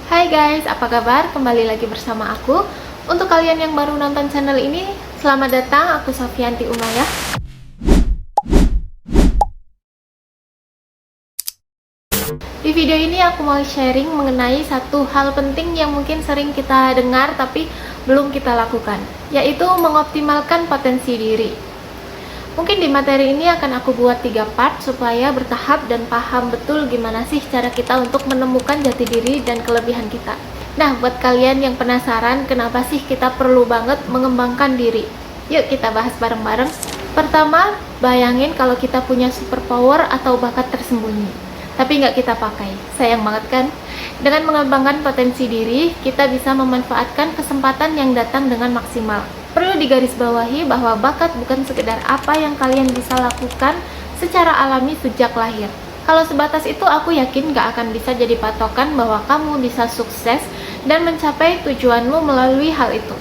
Hai guys, apa kabar? Kembali lagi bersama aku. Untuk kalian yang baru nonton channel ini, selamat datang. Aku Sofianti Umayah. Di video ini aku mau sharing mengenai satu hal penting yang mungkin sering kita dengar tapi belum kita lakukan, yaitu mengoptimalkan potensi diri. Mungkin di materi ini akan aku buat 3 part supaya bertahap dan paham betul gimana sih cara kita untuk menemukan jati diri dan kelebihan kita. Nah, buat kalian yang penasaran kenapa sih kita perlu banget mengembangkan diri, yuk kita bahas bareng-bareng. Pertama, bayangin kalau kita punya superpower atau bakat tersembunyi, tapi nggak kita pakai. Sayang banget kan? Dengan mengembangkan potensi diri, kita bisa memanfaatkan kesempatan yang datang dengan maksimal. Perlu digarisbawahi bahwa bakat bukan sekedar apa yang kalian bisa lakukan secara alami sejak lahir. Kalau sebatas itu, aku yakin gak akan bisa jadi patokan bahwa kamu bisa sukses dan mencapai tujuanmu melalui hal itu.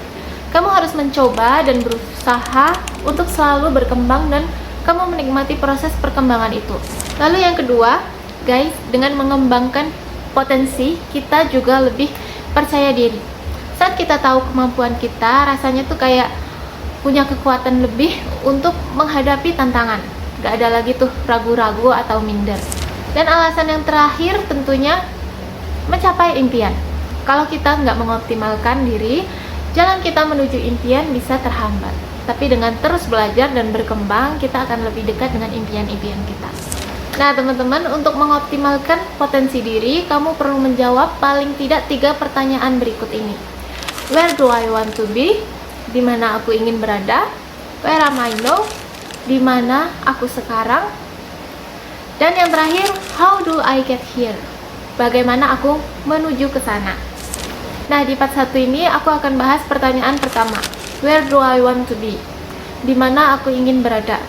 Kamu harus mencoba dan berusaha untuk selalu berkembang dan kamu menikmati proses perkembangan itu. Lalu yang kedua, guys, dengan mengembangkan potensi, kita juga lebih percaya diri. Saat kita tahu kemampuan kita, rasanya tuh kayak punya kekuatan lebih untuk menghadapi tantangan. Gak ada lagi tuh ragu-ragu atau minder. Dan alasan yang terakhir tentunya mencapai impian. Kalau kita nggak mengoptimalkan diri, jalan kita menuju impian bisa terhambat. Tapi dengan terus belajar dan berkembang, kita akan lebih dekat dengan impian-impian kita. Nah teman-teman, untuk mengoptimalkan potensi diri, kamu perlu menjawab paling tidak 3 pertanyaan berikut ini. Where do I want to be? Di mana aku ingin berada? Where am I now? Di mana aku sekarang? Dan yang terakhir, how do I get here? Bagaimana aku menuju ke sana? Nah, di part 1 ini aku akan bahas pertanyaan pertama. Where do I want to be? Di mana aku ingin berada?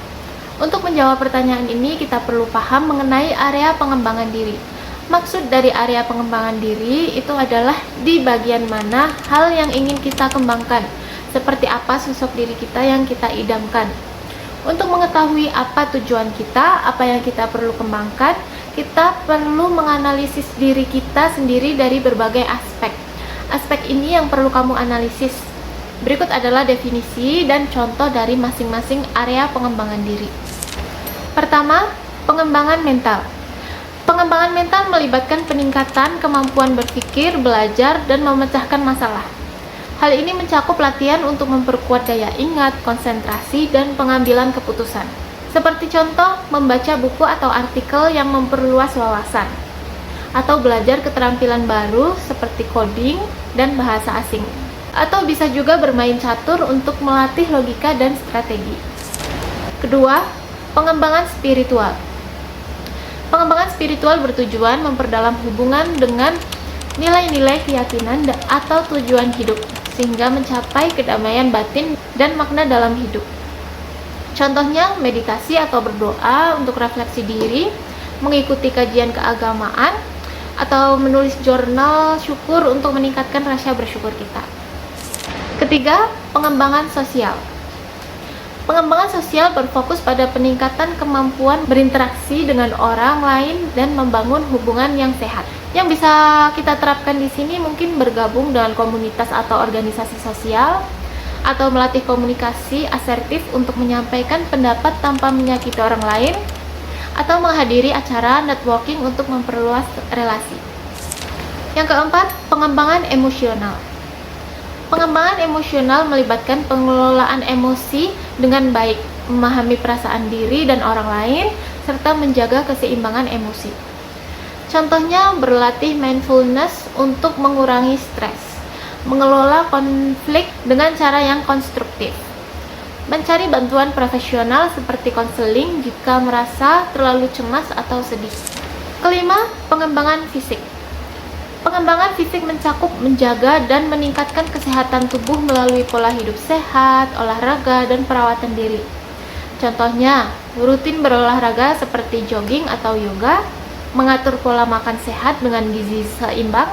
Untuk menjawab pertanyaan ini, kita perlu paham mengenai area pengembangan diri. Maksud dari area pengembangan diri itu adalah di bagian mana hal yang ingin kita kembangkan, seperti apa sosok diri kita yang kita idamkan. Untuk mengetahui apa tujuan kita, apa yang kita perlu kembangkan, kita perlu menganalisis diri kita sendiri dari berbagai aspek. Aspek ini yang perlu kamu analisis. Berikut adalah definisi dan contoh dari masing-masing area pengembangan diri. Pertama, pengembangan mental. Pengembangan mental melibatkan peningkatan kemampuan berpikir, belajar, dan memecahkan masalah. Hal ini mencakup latihan untuk memperkuat daya ingat, konsentrasi, dan pengambilan keputusan. Seperti contoh, membaca buku atau artikel yang memperluas wawasan, atau belajar keterampilan baru seperti coding dan bahasa asing. Atau bisa juga bermain catur untuk melatih logika dan strategi. Kedua, pengembangan spiritual. Pengembangan spiritual bertujuan memperdalam hubungan dengan nilai-nilai keyakinan atau tujuan hidup, sehingga mencapai kedamaian batin dan makna dalam hidup. Contohnya, meditasi atau berdoa untuk refleksi diri, mengikuti kajian keagamaan, atau menulis jurnal syukur untuk meningkatkan rasa bersyukur kita. Ketiga, pengembangan sosial. Pengembangan sosial berfokus pada peningkatan kemampuan berinteraksi dengan orang lain dan membangun hubungan yang sehat. Yang bisa kita terapkan di sini mungkin bergabung dengan komunitas atau organisasi sosial, atau melatih komunikasi asertif untuk menyampaikan pendapat tanpa menyakiti orang lain, atau menghadiri acara networking untuk memperluas relasi. Yang keempat, pengembangan emosional. Pengembangan emosional melibatkan pengelolaan emosi dengan baik, memahami perasaan diri dan orang lain, serta menjaga keseimbangan emosi. Contohnya, berlatih mindfulness untuk mengurangi stres, mengelola konflik dengan cara yang konstruktif, mencari bantuan profesional seperti konseling jika merasa terlalu cemas atau sedih. Kelima, pengembangan fisik. Pengembangan fisik mencakup menjaga dan meningkatkan kesehatan tubuh melalui pola hidup sehat, olahraga, dan perawatan diri. Contohnya, rutin berolahraga seperti jogging atau yoga, mengatur pola makan sehat dengan gizi seimbang,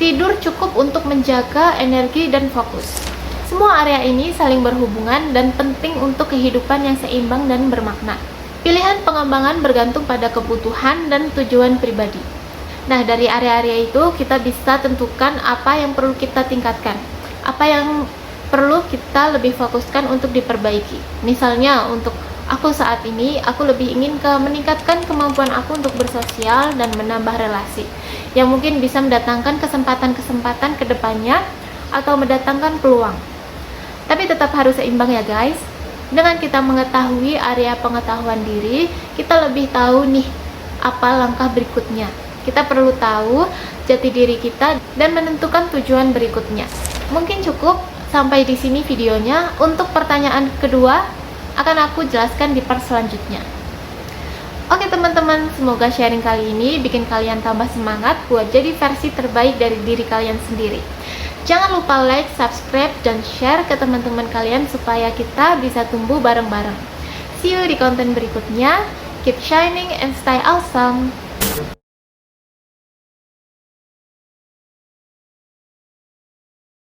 tidur cukup untuk menjaga energi dan fokus. Semua area ini saling berhubungan dan penting untuk kehidupan yang seimbang dan bermakna. Pilihan pengembangan bergantung pada kebutuhan dan tujuan pribadi. Nah, dari area-area itu kita bisa tentukan apa yang perlu kita tingkatkan, apa yang perlu kita lebih fokuskan untuk diperbaiki. Misalnya untuk aku saat ini, aku lebih ingin meningkatkan kemampuan aku untuk bersosial dan menambah relasi, yang mungkin bisa mendatangkan kesempatan-kesempatan ke depannya atau mendatangkan peluang. Tapi tetap harus seimbang ya guys. Dengan kita mengetahui area pengetahuan diri, kita lebih tahu nih apa langkah berikutnya. Kita perlu tahu jati diri kita dan menentukan tujuan berikutnya. Mungkin cukup sampai di sini videonya. Untuk pertanyaan kedua akan aku jelaskan di part selanjutnya. Oke teman-teman, semoga sharing kali ini bikin kalian tambah semangat buat jadi versi terbaik dari diri kalian sendiri. Jangan lupa like, subscribe, dan share ke teman-teman kalian supaya kita bisa tumbuh bareng-bareng. See you di konten berikutnya. Keep shining and stay awesome.